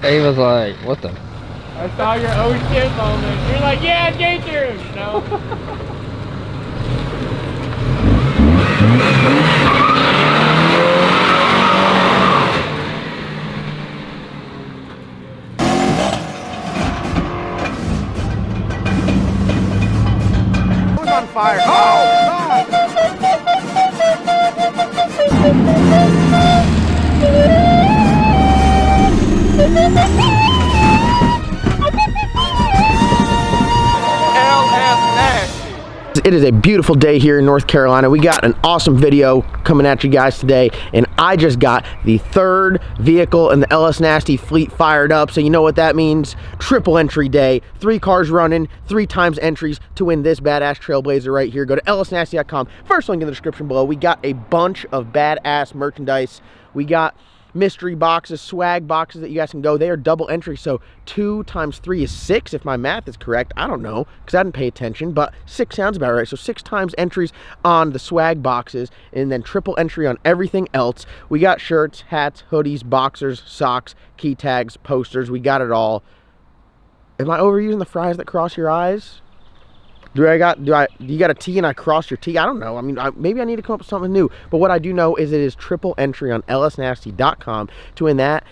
Ava's like, what the? I saw your oh shit moment. You're like, yeah, danger! No. Who's on fire? Oh, God! It is a beautiful day here in North Carolina. We got an awesome video coming at you guys today, and I just got the third vehicle in the LS Nasty fleet fired up. So you know what that means? Triple entry day, 3 cars running, 3 times entries to win this badass Trailblazer right here. Go to lsnasty.com. First link in the description below. We got a bunch of badass merchandise. We got mystery boxes, swag boxes that you guys can go. They are double entry, so 2 times 3 is 6 if my math is correct. I don't know because I didn't pay attention, but 6 sounds about right. So 6 times entries on the swag boxes, and then triple entry on everything else. We got shirts, hats, hoodies, boxers, socks, key tags, posters. We got it all. Am I overusing the fries that cross your eyes? You got a T and I crossed your T? I don't know. I mean, maybe I need to come up with something new. But what I do know is it is triple entry on lsnasty.com to win that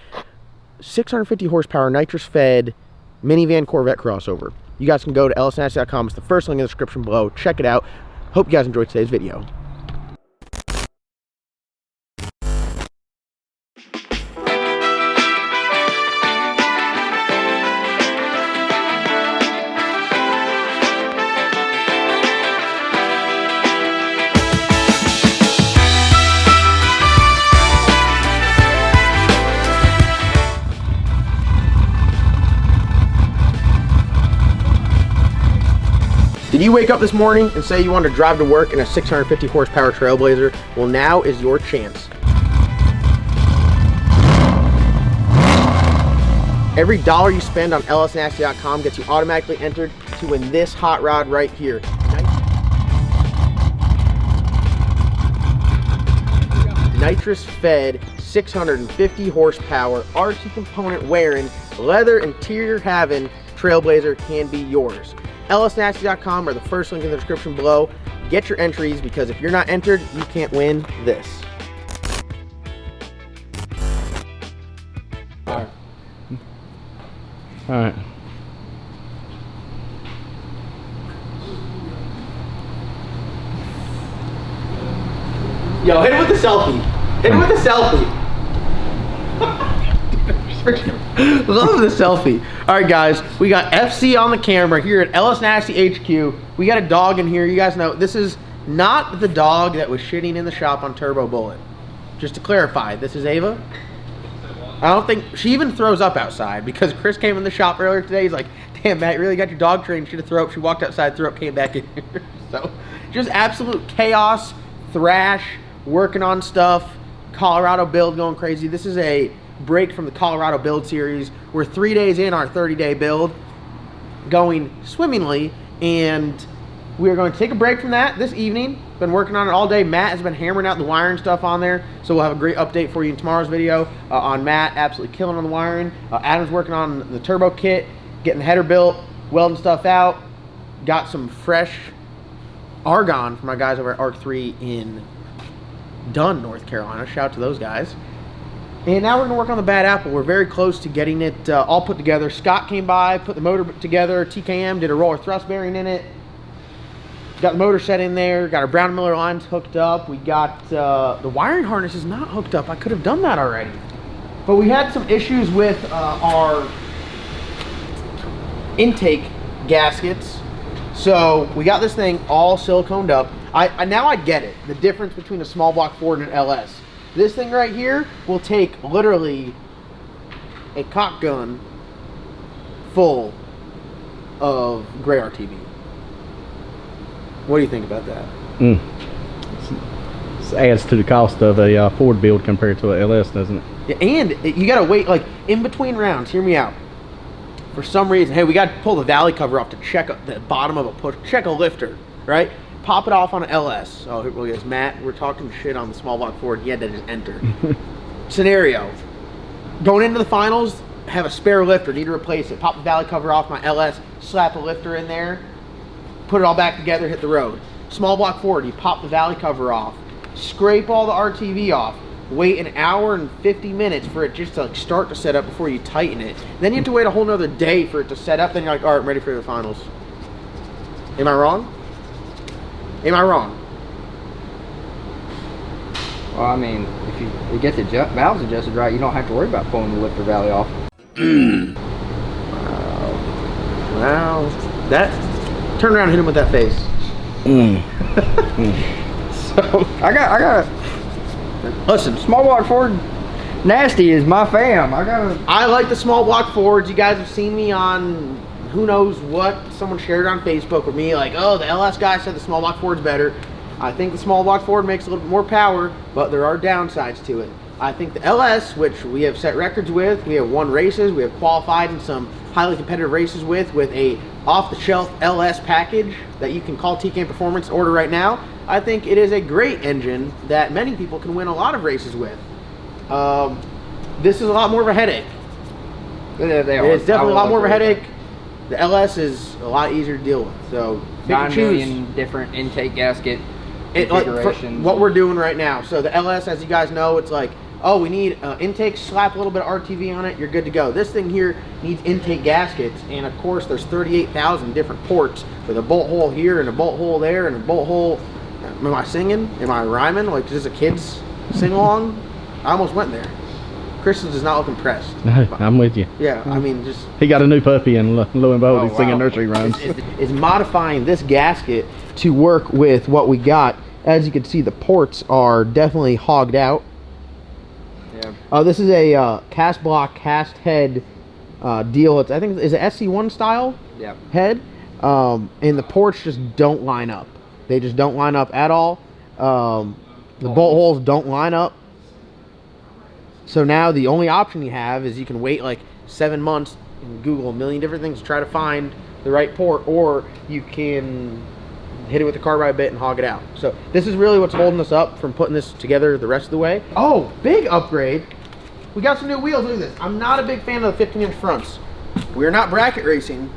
650 horsepower nitrous fed minivan Corvette crossover. You guys can go to lsnasty.com. It's the first link in the description below. Check it out. Hope you guys enjoyed today's video. Did you wake up this morning and say you wanted to drive to work in a 650 horsepower Trailblazer? Well, now is your chance. Every dollar you spend on lsnasty.com gets you automatically entered to win this hot rod right here. Nitrous fed 650 horsepower RC component wearing, leather interior having Trailblazer can be yours. lsnasty.com or the first link in the description below. Get your entries, because if you're not entered, you can't win this. All right. Yo, hit him with the selfie. Hit him with the selfie. Love the selfie. All right, guys, we got FC on the camera here at LS Nasty HQ. We got a dog in here. You guys know this is not the dog that was shitting in the shop on Turbo Bullet. Just to clarify, this is Ava. I don't think she even throws up outside, because Chris came in the shop earlier today. He's like, damn, Matt, you really got your dog trained. Should have throw up. She walked outside, threw up, came back in here. So just absolute chaos, thrash, working on stuff, Colorado build going crazy. This is a break from the Colorado build series. We're 3 days in our 30-day build, going swimmingly, and we are going to take a break from that this evening. Been working on it all day. Matt has been hammering out the wiring stuff on there, so we'll have a great update for you in tomorrow's video on Matt absolutely killing on the wiring. Adam's working on the turbo kit, getting the header built, welding stuff out. Got some fresh argon from my guys over at Arc 3 in Dunn, North Carolina. Shout out to those guys. And now we're going to work on the Bad Apple. We're very close to getting it all put together. Scott came by, put the motor together. TKM did a roller thrust bearing in it. Got the motor set in there. Got our Brown Miller lines hooked up. We got the wiring harness is not hooked up. I could have done that already. But we had some issues with our intake gaskets. So we got this thing all siliconed up. Now I get it. The difference between a small block Ford and an LS. This thing right here will take literally a cock gun full of gray RTV. What do you think about that? This adds to the cost of a Ford build compared to a LS, doesn't it? Yeah, and you gotta wait, like, in between rounds, hear me out. For some reason, hey, we gotta pull the valley cover off to check the bottom of a push, check a lifter, right? Pop it off on an LS. Oh, here we go, Matt. We're talking shit on the small block Ford. He had to just enter. Scenario. Going into the finals, have a spare lifter, need to replace it. Pop the valley cover off my LS, slap a lifter in there, put it all back together, hit the road. Small block Ford, you pop the valley cover off, scrape all the RTV off, wait an hour and 50 minutes for it just to like start to set up before you tighten it. Then you have to wait a whole nother day for it to set up, then you're like, all right, I'm ready for the finals. Am I wrong? Am I wrong? Well, I mean, if you get the valves adjusted right, you don't have to worry about pulling the lifter valley off. Wow. That, turn around and hit him with that face. So, I got listen, small block Ford Nasty is my fam. I like the small block Fords. You guys have seen me on who knows what. Someone shared on Facebook with me like, oh, the LS guy said the small block Ford's better. I think the small block Ford makes a little bit more power, but there are downsides to it. I think the LS, which we have set records with, we have won races, we have qualified in some highly competitive races with a off-the-shelf LS package that you can call TK Performance, order right now. I think it is a great engine that many people can win a lot of races with. This is a lot more of a headache. It's definitely a lot more of a headache. The LS is a lot easier to deal with. So 9 million different intake gasket configurations. What we're doing right now. So the LS, as you guys know, it's like, oh, we need intake, slap a little bit of RTV on it, you're good to go. This thing here needs intake gaskets, and of course there's 38,000 different ports with a bolt hole here and a bolt hole there and a bolt hole. Am I singing? Am I rhyming? Like, is this a kid's sing-along? I almost went there. Chris does not look impressed. I'm with you. Yeah, I mean, just... He got a new puppy, and lo and behold, he's singing nursery rhymes. Is modifying this gasket to work with what we got. As you can see, the ports are definitely hogged out. Yeah. This is a cast block, cast head deal. It's, I think, is it SC1 style? Yep. Head. And the ports just don't line up. They just don't line up at all. The bolt holes don't line up. So now the only option you have is you can wait like 7 months and Google a million different things to try to find the right port, or you can hit it with the carbide bit and hog it out. So this is really what's holding us up from putting this together the rest of the way. Oh, big upgrade. We got some new wheels. Look at this. I'm not a big fan of the 15-inch fronts. We're not bracket racing,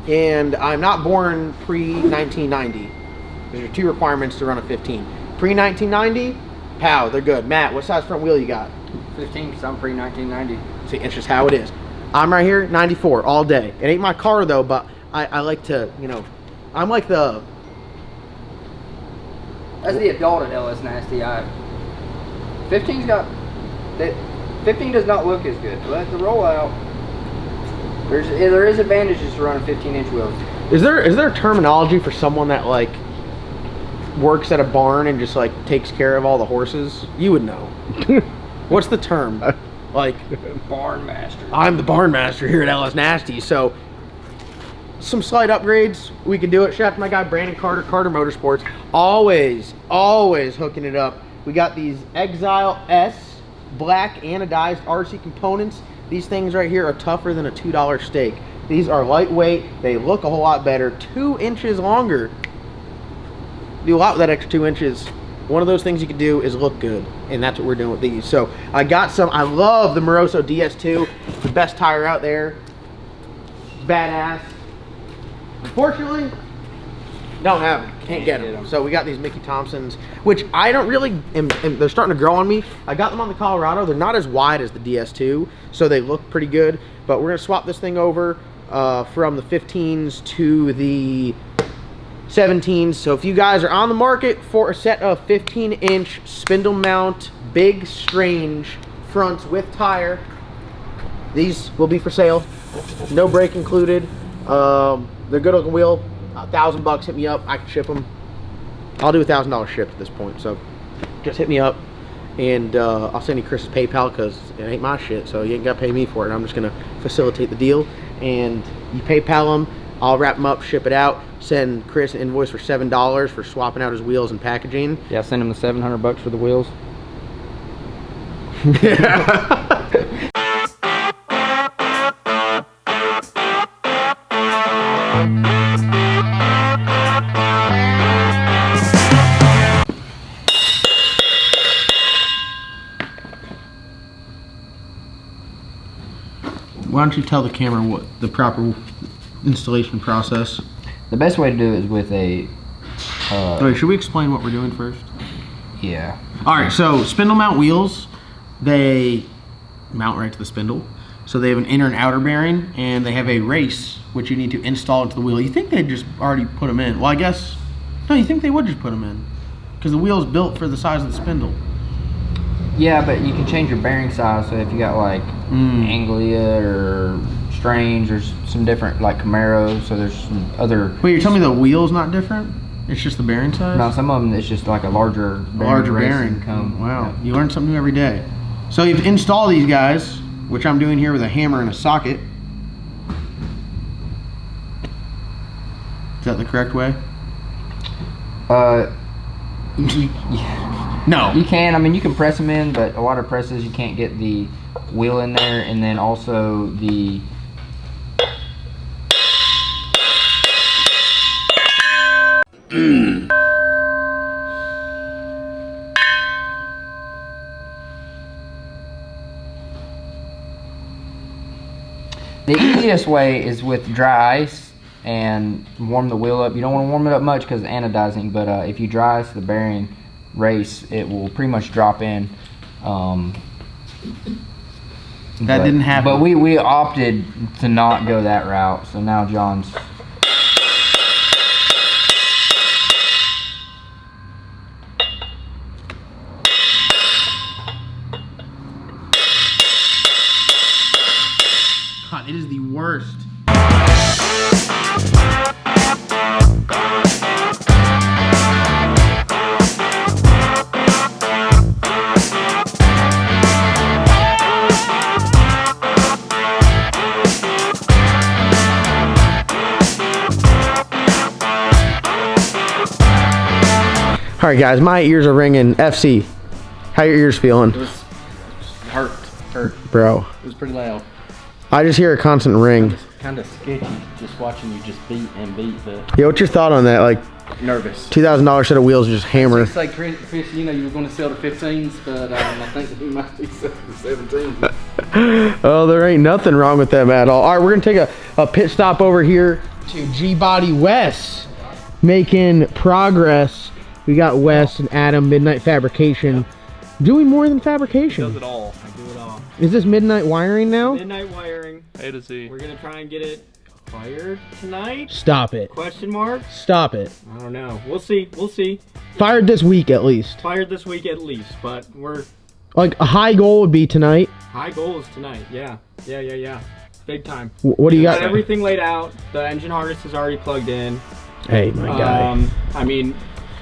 and I'm not born pre-1990. Those are 2 requirements to run a 15. Pre-1990, pow, they're good. Matt, what size front wheel you got? 15, because I'm pre-1990. See, it's just how it is. I'm right here, 94, all day. It ain't my car, though, but I like to, you know, I'm like the... As the adult at LS Nasty, 15's got... 15 does not look as good, but the rollout... There is advantages to running 15-inch wheels. Is there terminology for someone that, like, works at a barn and just, like, takes care of all the horses? You would know. What's the term? Like, barn master. I'm the barn master here at LS Nasty. So some slight upgrades, we can do it. Shout out to my guy Brandon Carter Motorsports, always hooking it up. We got these Exile S black anodized RC components. These things right here are tougher than a $2 steak. These are lightweight, they look a whole lot better, 2 inches longer. Do a lot with that extra 2 inches. One of those things you can do is look good, and that's what we're doing with these. So I got some. I love the Moroso DS2, the best tire out there. Badass. Unfortunately, don't have them. Can't get them. So we got these Mickey Thompsons, which I don't really. They're starting to grow on me. I got them on the Colorado. They're not as wide as the DS2, so they look pretty good. But we're gonna swap this thing over from the 15s to the 17s. So if you guys are on the market for a set of 15-inch spindle mount, big strange fronts with tire, these will be for sale. No brake included. They're good looking wheel. $1,000 hit me up. I can ship them. I'll do $1,000 ship at this point. So just hit me up, and I'll send you Chris's PayPal because it ain't my shit. So you ain't gotta pay me for it. I'm just gonna facilitate the deal, and you PayPal them. I'll wrap them up, ship it out, send Chris an invoice for $7 for swapping out his wheels and packaging. Yeah, send him the $700 for the wheels. Why don't you tell the camera what the proper installation process? The best way to do it is with a. Wait, should we explain what we're doing first? Yeah. All right, so spindle mount wheels, they mount right to the spindle. So they have an inner and outer bearing, and they have a race, which you need to install into the wheel. You think they'd just already put them in. Well, I guess, no, you think they would just put them in. Because the wheel's built for the size of the spindle. Yeah, but you can change your bearing size. So if you got like Anglia or Strange, there's some different, like Camaro, so there's some other... Wait, you're telling me the wheel's not different? It's just the bearing size? No, some of them, it's just like a larger bearing. Wow, you learn something new every day. So you have to install these guys, which I'm doing here with a hammer and a socket. Is that the correct way? No. You can, I mean, you can press them in, but a lot of presses you can't get the wheel in there, and then also the... The easiest way is with dry ice and warm the wheel up. You don't want to warm it up much because it's anodizing, but if you dry ice the bearing race, it will pretty much drop in. That didn't happen. But we opted to not go that route, so now John's... God, it is the worst. All right, guys, my ears are ringing. FC, how your ears feeling? It was hurt, bro. It was pretty loud. I just hear a constant ring. Kind of sketchy just watching you just beat and beat, but Yeah, what's your thought on that? Like, nervous. $2,000 set of wheels just hammer. It's like Chris, you know, you were going to sell the 15s, but I think that we might be selling the 17s. Oh, there ain't nothing wrong with them at all. All right, we're gonna take a pit stop over here to G-Body Wes, making progress. We got Wes and Adam, Midnight Fabrication, doing more than fabrication. Does it all. I do it all. Is this midnight wiring now? Midnight wiring. A to Z. We're gonna try and get it fired tonight? Stop it. Question mark? Stop it. I don't know. We'll see. We'll see. Fired this week at least. Fired this week at least, but we're Like a high goal would be tonight. high goals tonight. Yeah. Big time. What do you Got got? everything laid out. The engine harness is already plugged in. Hey, my guy. I mean,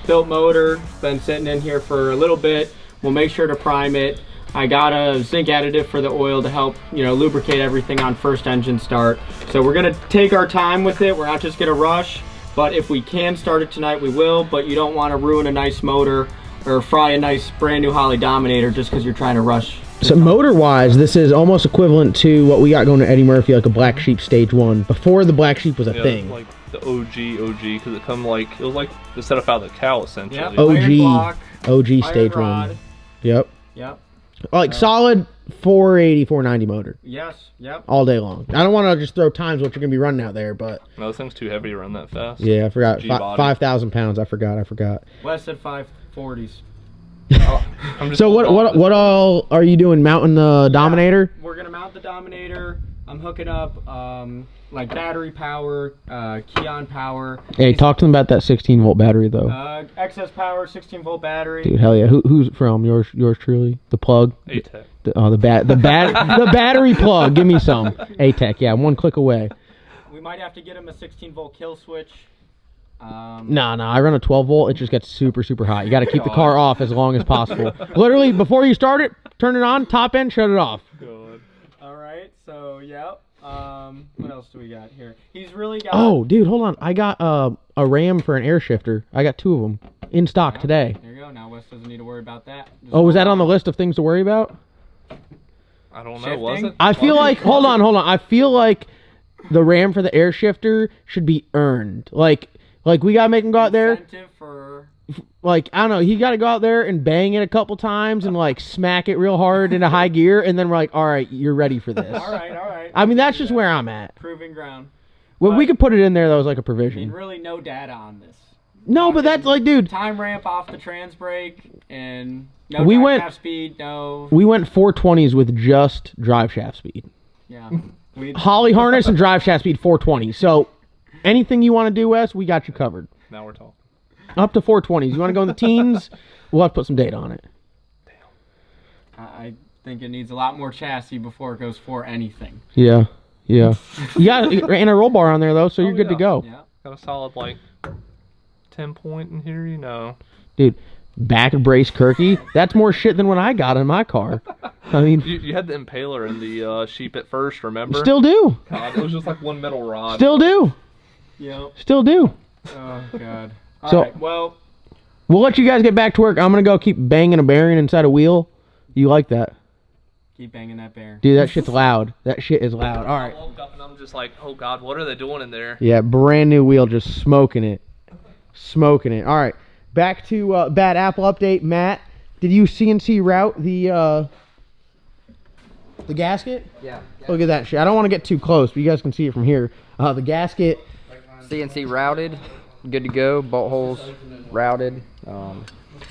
built motor, been sitting in here for a little bit. We'll make sure to prime it. I got a zinc additive for the oil to help, you know, lubricate everything on first engine start. So we're gonna take our time with it. We're not just gonna rush, but if we can start it tonight, we will. But you don't want to ruin a nice motor or fry a nice brand new Holley Dominator just because you're trying to rush. So motor-wise, this is almost equivalent to what we got going to Eddie Murphy, like a Black Sheep Stage 1. Before the Black Sheep was a thing. Like the OG, because it come like, it was like the setup out of the cow essentially. Yep. OG, Iron block, OG iron Stage rod. 1. Yep. Yep. Like solid 480, 490 motor. Yes. Yep. All day long. I don't want to just throw times what you're going to be running out there, but... No, this thing's too heavy to run that fast. Yeah, I forgot. G-body. 5,000 pounds. I forgot. Wes said 540s. I'm just So what all are you doing? Mounting the Dominator? We're gonna mount the Dominator. I'm hooking up like battery power, Keon power. Hey, talk to them about that 16 volt battery though. Excess power, 16 volt battery. Dude, hell yeah. Who's it from? Yours truly? The plug? ATEC. The battery plug. Give me some. ATEC, yeah, one click away. We might have to get him a 16 volt kill switch. Nah, I run a 12 volt. It just gets super hot. You got to keep the car off as long as possible. Literally, before you start it, turn it on, top end, shut it off. God. All right, so yep. What else do we got here? He's really got. Oh, dude, hold on. I got a RAM for an air shifter. I got 2 of them in stock today. There you go. Now Wes doesn't need to worry about that. Just Oh, was that on the list of things to worry about? I don't know, was Shifting? it? I feel like, hold on. I feel like the RAM for the air shifter should be earned. Like we gotta make them go out there. Incentive for like, I don't know, he got to go out there and bang it a couple times and like smack it real hard into high gear, and then we're like, all right, you're ready for this. All right. I mean, that's just where I'm at. Proving ground. Well, we could put it in there though as like a I provision. mean, really no data on this. No, but that's like, dude. Time ramp off the trans brake and no We drive went- shaft speed, no. We went 420s with just drive shaft speed. Yeah. We, Holly harness and drive shaft speed 420. So anything you want to do, Wes, we got you covered. Now we're talking. Up to 420s. You want to go in the teens? We'll have to put some data on it. I think it needs a lot more chassis before it goes for anything. Yeah. You got and a roll bar on there though, so you're good to yeah. go. Yeah. Got a solid like 10 point in here, you know. Dude, back brace Kirky, that's more shit than what I got in my car. I mean, You had the impaler in the sheep at first, remember? still do. God, it was just like one metal rod. Still do. Yep. Still do. Oh god. So- All right. Well, We'll let you guys get back to work. I'm going to go keep banging a bearing inside a wheel. You like that? keep banging that bear. Dude, that shit's loud. That shit is loud. All I right. woke up and I'm just like, oh god, what are they doing in there? Yeah, brand new wheel, just smoking it. Smoking it. All right. Back to Bad Apple update. Matt, did you CNC route the gasket? Yeah. Look at that shit. I don't want to get too close, but you guys can see it from here. The gasket. CNC routed, good to go. Bolt holes routed.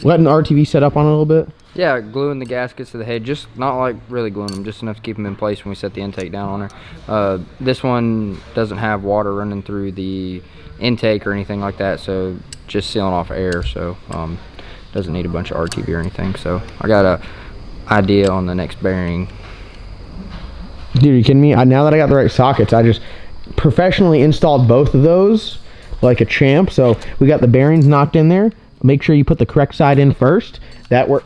Letting RTV set up on it a little bit. Yeah, gluing the gaskets to the head, just not like really gluing them, just enough to keep them in place when we set the intake down on her. This one doesn't have water running through the intake or anything like that, so just sealing off air, so doesn't need a bunch of RTV or anything. So I got a idea on the next bearing. Dude, are you kidding me? Now that I got the right sockets, I just professionally installed both of those like a champ. So we got the bearings knocked in there. Make sure you put the correct side in first. That works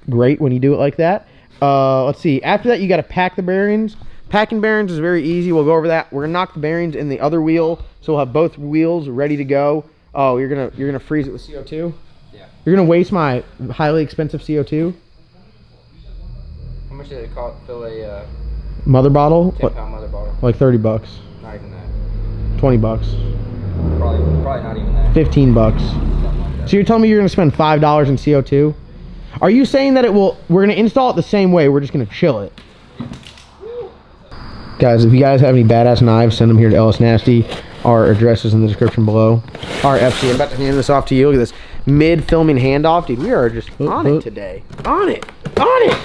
great when you do it like that. Let's see. After that, you got to pack the bearings. Packing bearings is very easy. We'll go over that. We're gonna knock the bearings in the other wheel, so we'll have both wheels ready to go. Oh, you're gonna freeze it with CO2? Yeah. You're gonna waste my highly expensive CO2 How much did it cost to fill a mother bottle? 10-pound mother bottle? Like $30, Not even that. $20, Probably not even that. $15. Something like that. So you're telling me you're gonna spend $5 in CO2? Are you saying that we're gonna install it the same way, we're just gonna chill it? Guys, if you guys have any badass knives, send them here to Ellis Nasty. Our address is in the description below. All right, FC, I'm about to hand this off to you. Look at this mid-filming handoff. Dude, we are just on it today. On it. All right,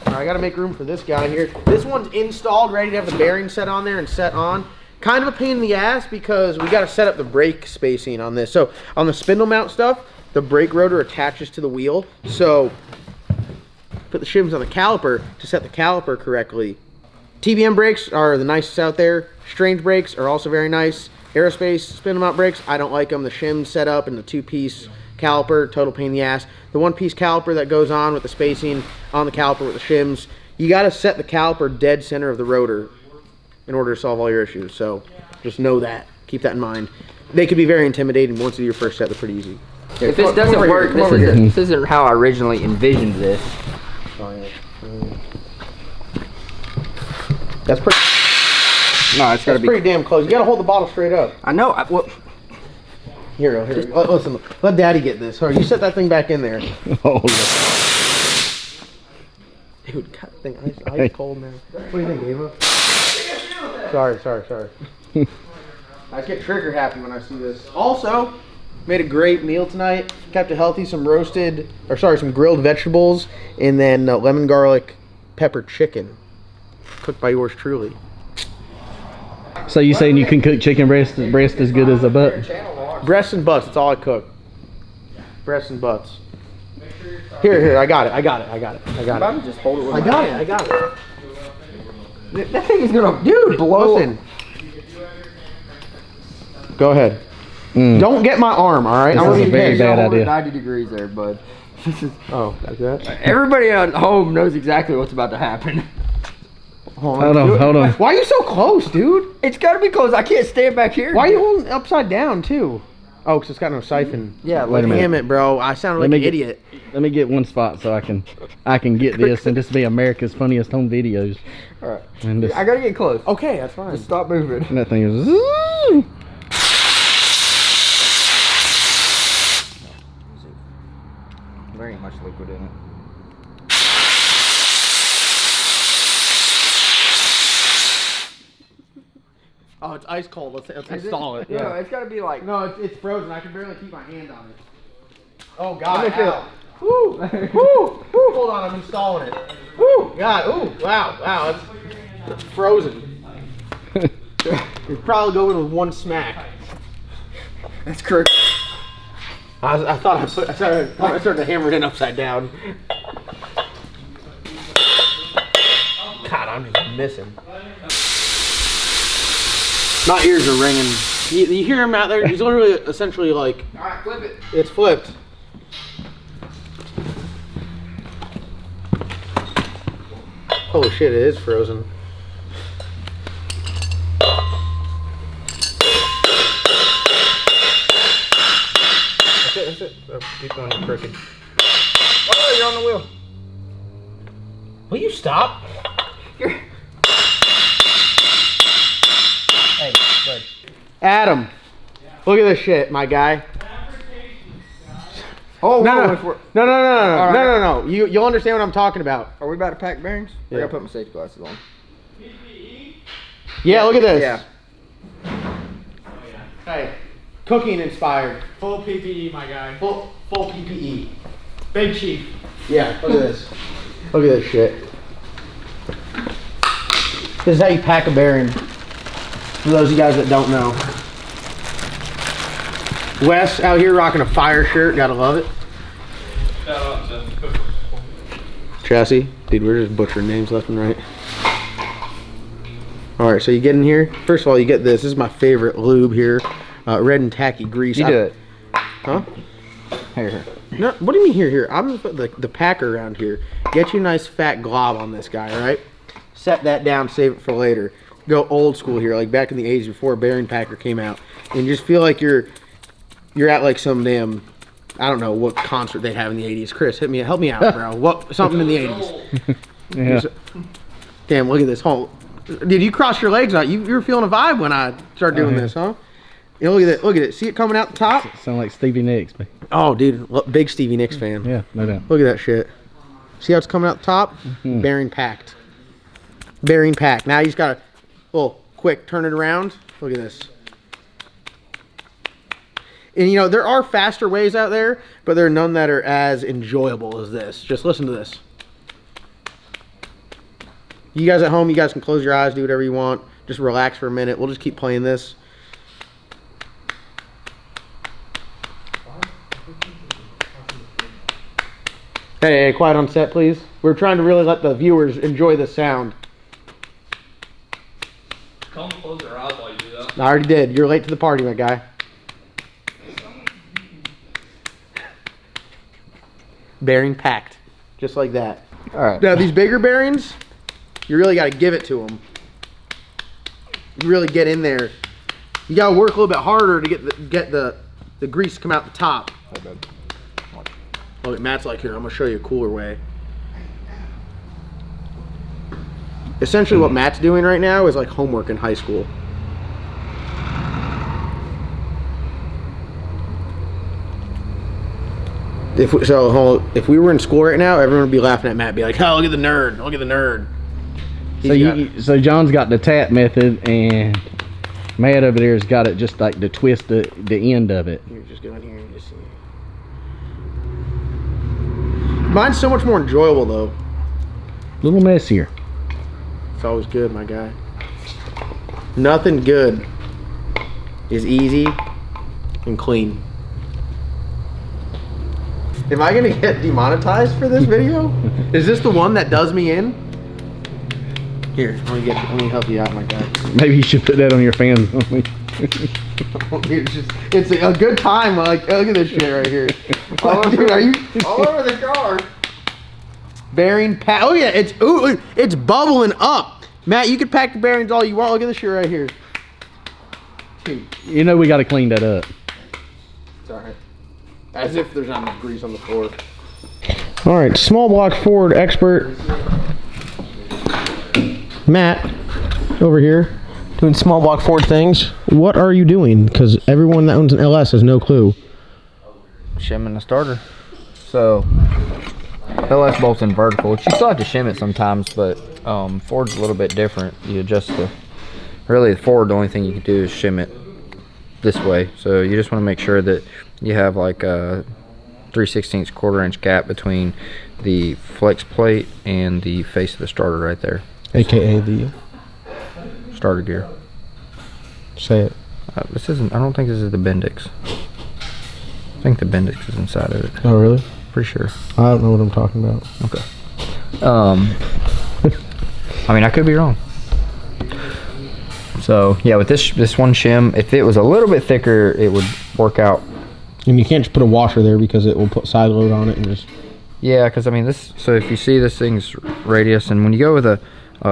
I gotta make room for this guy here. This one's installed, ready to have the bearing set on there and set on. Kind of a pain in the ass because we gotta set up the brake spacing on this. So on the spindle mount stuff, the brake rotor attaches to the wheel. So put the shims on the caliper to set the caliper correctly. TBM brakes are the nicest out there. Strange brakes are also very nice. Aerospace spindle mount brakes, I don't like them. The shim set up and the two-piece caliper, total pain in the ass. The one-piece caliper that goes on with the spacing on the caliper with the shims, you got to set the caliper dead center of the rotor in order to solve all your issues. So just know that. Keep that in mind. They could be very intimidating. Once you do your first set, they're pretty easy. If this doesn't work, this isn't how I originally envisioned this. Oh, yeah. That's pretty. No, it's got to That's be. pretty damn close. You got to hold the bottle straight up. I know. Here. Listen, let Daddy get this. All right, you set that thing back in there. Oh, Dude, God, thing ice cold, man. What do you think, Ava? Sorry. I get trigger happy when I see this. Also, made a great meal tonight. Kept it healthy. Some grilled vegetables, and then lemon garlic pepper chicken, cooked by yours truly. So you saying you can cook chicken breast as good as a butt? Breasts and butts. That's all I cook. Breasts and butts. Here. I got it. I'm just hold it with I got it. That thing is gonna, Dude, blow. listen. Go ahead. Don't get my arm, all right? This I is want a you to very get- bad idea. 90 degrees there, bud. Oh, like that? Everybody at home knows exactly what's about to happen. Hold on. Why are you so close, dude? It's got to be close. I can't stand back here. Why are you holding it upside down, too? Oh, because it's got no siphon. Yeah, Wait a minute. Damn it, bro. I sounded like an idiot. Let me get one spot so I can get this and this be America's funniest home videos. All right. And this, I gotta get close. Okay, that's fine. Just stop moving. and that thing is. Oh, it's ice cold. Let's install it. Yeah, it's got to be like. No, it's frozen. I can barely keep my hand on it. Oh God! Let me feel ow. Woo! Woo! Woo! Hold on, I'm installing it. Woo! God! Ooh! Wow! Wow! It's frozen. You'd probably go in with one smack. That's correct. I thought I started to hammer it in upside down. God, I'm just missing. My ears are ringing. You hear him out there? He's literally, essentially like. All right, flip it. It's flipped. Holy shit! It is frozen. That's it. Oh, keep going, you're crooked. Oh, you're on the wheel. Will you stop? Hey, bud. Adam, look at this shit, my guy. Oh, No. You'll understand what I'm talking about. Are we about to pack bearings? Yeah. I gotta put my safety glasses on. Yeah, look at this. Yeah. Hey, cooking inspired. Full PPE, my guy. Full PPE. Big Chief. Yeah, look at this. Look at this shit. This is how you pack a bearing. For those of you guys that don't know. Wes out here rocking a fire shirt. Gotta love it. Shout out to Chassis. Dude, we're just butchering names left and right. Alright, so you get in here. First of all, you get this. This is my favorite lube here. Red and tacky grease. You do it. Huh? Here. No, what do you mean here? I'm gonna put the packer around here. Get you a nice fat glob on this guy, alright? Set that down, save it for later. Go old school here, like back in the 80s before a bearing packer came out. And just feel like you're at like some damn, I don't know what concert they have in the 80s. Chris, help me out, bro. Something in the 80s. Yeah. Damn, look at this. Did you cross your legs out? You were feeling a vibe when I started doing this, huh? You know, look at it. Look at it. See it coming out the top? Sound like Stevie Nicks, man. Oh, dude, big Stevie Nicks fan. Yeah, no doubt. Look at that shit. See how it's coming out the top? Bearing packed. Bearing packed. Now you just gotta, quick, turn it around. Look at this. And you know, there are faster ways out there, but there are none that are as enjoyable as this. Just listen to this. You guys at home, you guys can close your eyes, do whatever you want. Just relax for a minute. We'll just keep playing this. Hey, quiet on set, please. We're trying to really let the viewers enjoy the sound. Tell them to close their eyes while you do that. I already did. You're late to the party, my guy. Bearing packed. Just like that. Alright. Now, these bigger bearings, you really got to give it to them. You really get in there. You got to work a little bit harder to get the grease to come out the top. Look, Matt's like, here, I'm going to show you a cooler way. Essentially what Matt's doing right now is like homework in high school. If we were in school right now, everyone would be laughing at Matt, be like, "Oh, look at the nerd! Look at the nerd!" So John's got the tap method, and Matt over there's got it just like to twist the end of it. You're just going here and just see. Mine's so much more enjoyable though. A little messier. It's always good, my guy. Nothing good is easy and clean. Am I gonna get demonetized for this video? Is this the one that does me in? Here, let me help you out, my guy. Maybe you should put that on your fans only. It's a good time. Like, look at this shit right here. Dude, are you All over the car. bearing pack? Oh yeah, it's bubbling up. Matt, you can pack the bearings all you want. Look at this shit right here. Dude, You know we got to clean that up. it's alright. As if there's not enough grease on the floor. All right, small block Ford expert Matt over here doing small block Ford things. What are you doing? Because everyone that owns an LS has no clue. Shimming the starter. So LS bolts in vertical, which you still have to shim it sometimes, but Ford's a little bit different. You adjust the really forward, the only thing you can do is shim it this way. So you just want to make sure that you have like a 3/16 1/4 inch gap between the flex plate and the face of the starter right there. AKA the Starter gear. say it. This isn't. I don't think this is the Bendix. I think the Bendix is inside of it. Oh really? Pretty sure. I don't know what I'm talking about. Okay. I mean, I could be wrong. So yeah, with this one shim, if it was a little bit thicker, it would work out. And you can't just put a washer there because it will put side load on it and just. Yeah, because I mean this. So if you see this thing's radius, and when you go with a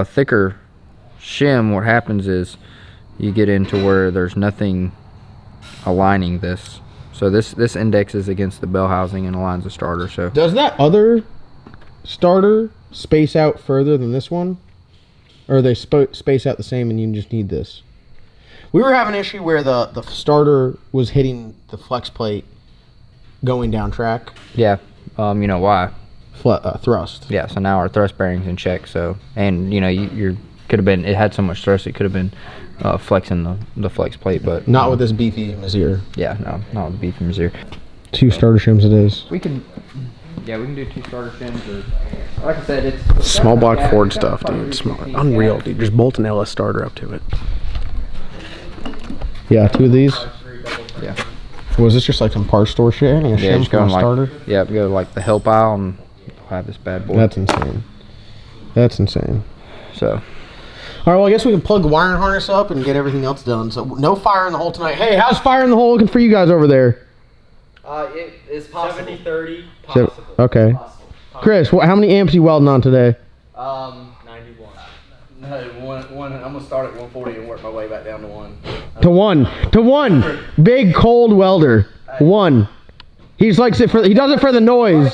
thicker shim, what happens is you get into where there's nothing aligning this. So this indexes against the bell housing and aligns the starter. So Does that other starter space out further than this one? Or are they space out the same and you just need this? We were having an issue where the starter was hitting the flex plate going down track. yeah, you know why? Thrust. Yeah. So now our thrust bearing's in check. So and you know you could have been, it had so much thrust it could have been flexing the flex plate, but Not with this beefy Mazir. yeah, no, not with the beef from zero. 2 starter shims it is. We can do 2 starter shims, or like I said, it's Small block Ford stuff, dude. Unreal, dude. Just bolt an LS starter up to it. Yeah, 2 of these. Yeah. Was this just like some parts store shit? And a Yeah, shim just from go a in starter? like go to like the help aisle and you'll have this bad boy. That's insane. That's insane. So All right, well, I guess we can plug the wiring harness up and get everything else done. So no fire in the hole tonight. Hey, how's fire in the hole looking for you guys over there? It is possible. 70-30. So- okay. Chris, how many amps you welding on today? 91. No, one. I'm gonna start at 140 and work my way back down to 1. To one. Big cold welder. 1. He's like he does it for the noise.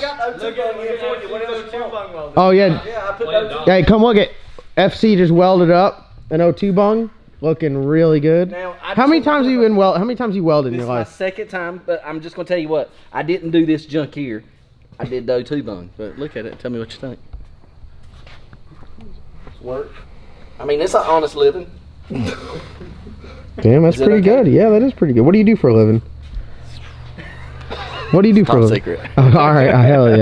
Oh yeah. Yeah, I put those. Hey, come look at FC just welded up an O2 bung, looking really good. Now, I How just many wanna times talk have you about- been how many times you welded in This is your my life? second time, but I'm just gonna tell you what. I didn't do this junk here. I did the O2 bung, but look at it. Tell me what you think. It's work. I mean, it's an honest living. Damn, that's Is it pretty okay? good. Yeah, that is pretty good. What do you do for a living? What do you do for a Top living? secret. All right, hell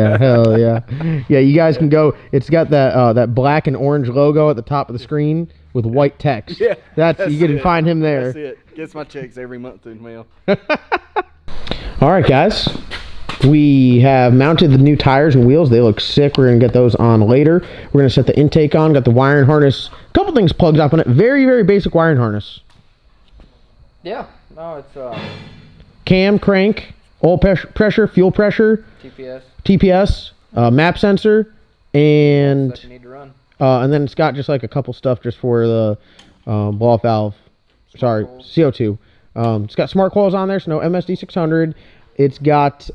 yeah. Yeah, you guys can go. It's got that black and orange logo at the top of the screen with white text. Yeah, that's you can it. find him there. That's it. Gets my checks every month through the mail. All right, guys. We have mounted the new tires and wheels. They look sick. We're going to get those on later. We're going to set the intake on. Got the wiring harness. A couple things plugged up on it. Very, very basic wiring harness. yeah, no, it's Cam, crank, oil pressure, fuel pressure, TPS. TPS, map sensor, and That you need to run. then it's got just like a couple stuff just for the blow-off valve. Sorry, CO2. It's got smart coils on there, so no MSD 600. It's got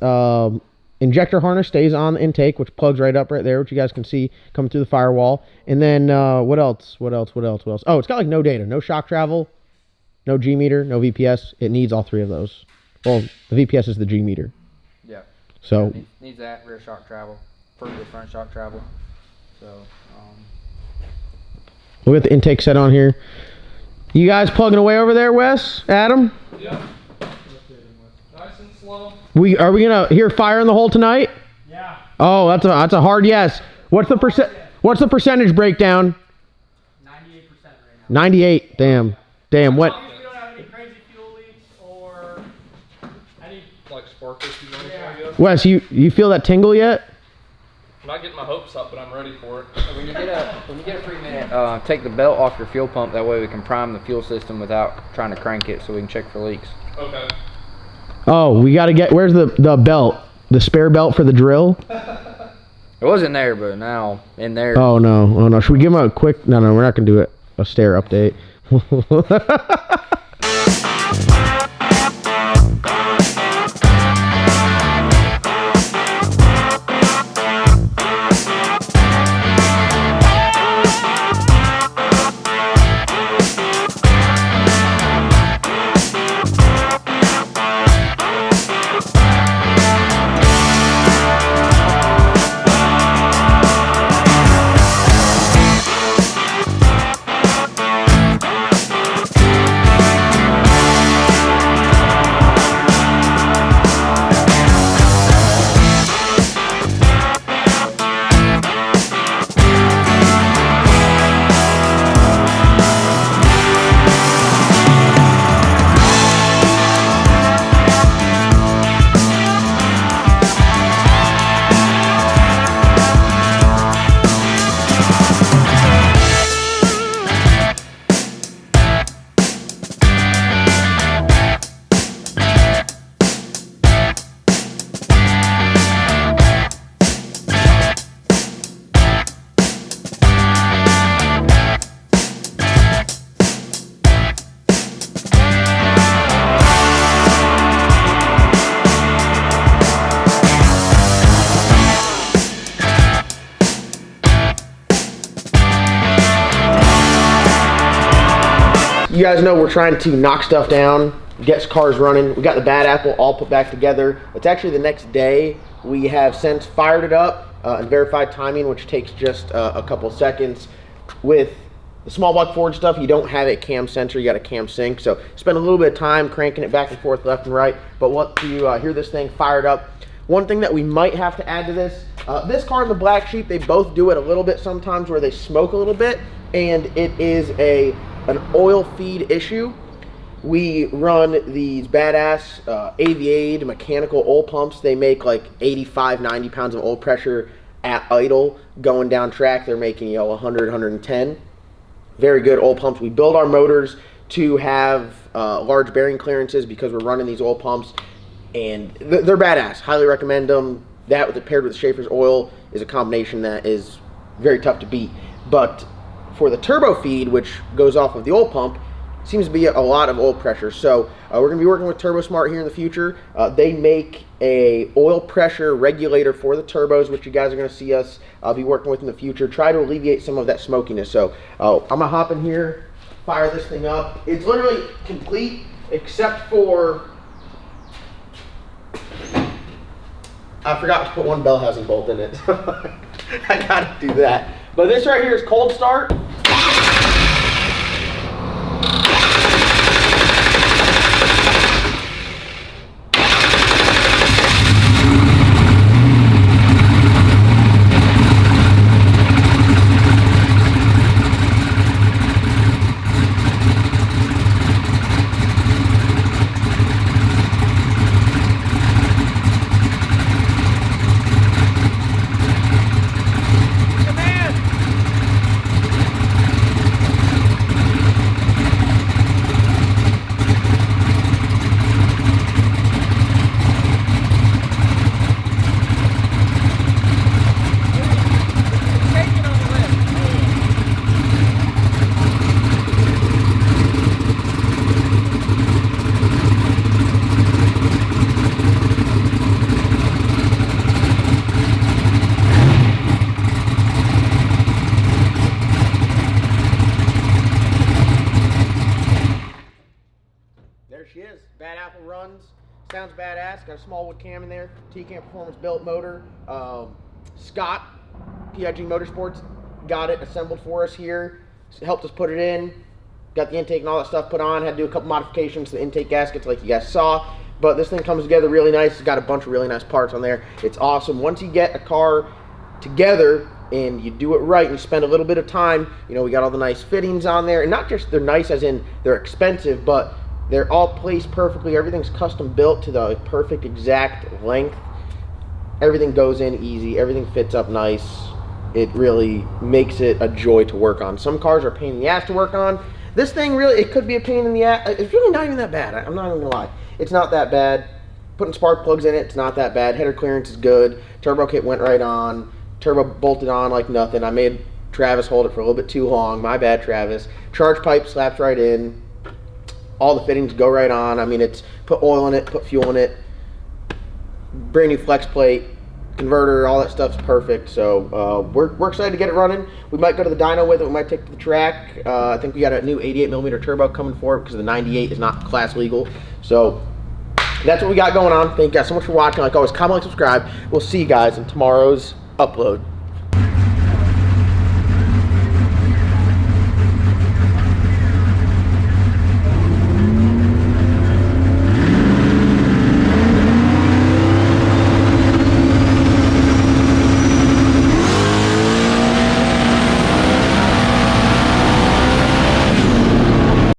injector harness stays on the intake, which plugs right up right there, which you guys can see coming through the firewall. And then what else? Oh, it's got like no data, no shock travel, no G meter, no VPS. It needs all 3 of those. Well, the VPS is the G meter. Yeah. So Needs that rear shock travel, preferably front shock travel. So we'll get the intake set on here. You guys plugging away over there, Wes? Adam? Yeah. Nice and slow. Are we gonna hear fire in the hole tonight? Yeah. Oh, that's a hard yes. What's the percentage breakdown? 98% right now. 98. Damn. What? As long as we don't have any crazy fuel leaks or any. Like spark issues or anything, I guess. Wes, you feel that tingle yet? I'm not getting my hopes up, but I'm ready for it. when you get a free minute, take the belt off your fuel pump. That way we can prime the fuel system without trying to crank it, so we can check for leaks. Okay. Oh, we gotta get. Where's the belt? The spare belt for the drill? It wasn't there, but now in there. Oh no. Should we give him a quick? No, we're not gonna do it. A stair update. You guys know we're trying to knock stuff down, get cars running. We got the bad apple all put back together. It's actually the next day. We have since fired it up and verified timing, which takes just a couple seconds. With the small block Ford stuff, you don't have a cam sensor, you got a cam sync. So spend a little bit of time cranking it back and forth, left and right. But once you hear this thing fired up, one thing that we might have to add to this, this car and the Black Sheep, they both do it a little bit sometimes where they smoke a little bit, and it is an oil feed issue. We run these badass Aviade mechanical oil pumps. They make like 85, 90 pounds of oil pressure at idle. Going down track, they're making 100, 110. Very good oil pumps. We build our motors to have large bearing clearances because we're running these oil pumps, and they're badass. Highly recommend them. That paired with Schaefer's oil is a combination that is very tough to beat. But for the turbo feed, which goes off of the oil pump, seems to be a lot of oil pressure. So we're going to be working with TurboSmart here in the future. They make a oil pressure regulator for the turbos, which you guys are going to see us be working with in the future. Try to alleviate some of that smokiness. So I'm going to hop in here, fire this thing up. It's literally complete except for, I forgot to put one bell housing bolt in it. I got to do that. But this right here is cold start. There she is. Bad Apple runs. Sounds badass. Got a small wood cam in there. T-Cam Performance built motor. Scott, PIG Motorsports, got it assembled for us here. Helped us put it in. Got the intake and all that stuff put on. Had to do a couple modifications to the intake gaskets like you guys saw. But this thing comes together really nice. It's got a bunch of really nice parts on there. It's awesome. Once you get a car together and you do it right and you spend a little bit of time, we got all the nice fittings on there. And not just they're nice as in they're expensive, but they're all placed perfectly. Everything's custom built to the perfect exact length. Everything goes in easy. Everything fits up nice. It really makes it a joy to work on. Some cars are a pain in the ass to work on. This thing really, it could be a pain in the ass. It's really not even that bad. I'm not even gonna lie. It's not that bad. Putting spark plugs in it, it's not that bad. Header clearance is good. Turbo kit went right on. Turbo bolted on like nothing. I made Travis hold it for a little bit too long. My bad, Travis. Charge pipe slaps right in. All the fittings go right on. I mean, it's put oil in it, put fuel in it. Brand new flex plate, converter, all that stuff's perfect. So we're excited to get it running. We might go to the dyno with it. We might take it to the track. I think we got a new 88mm turbo coming for it because the 98 is not class legal. So that's what we got going on. Thank you guys so much for watching. Like always, comment, like, subscribe. We'll see you guys in tomorrow's upload.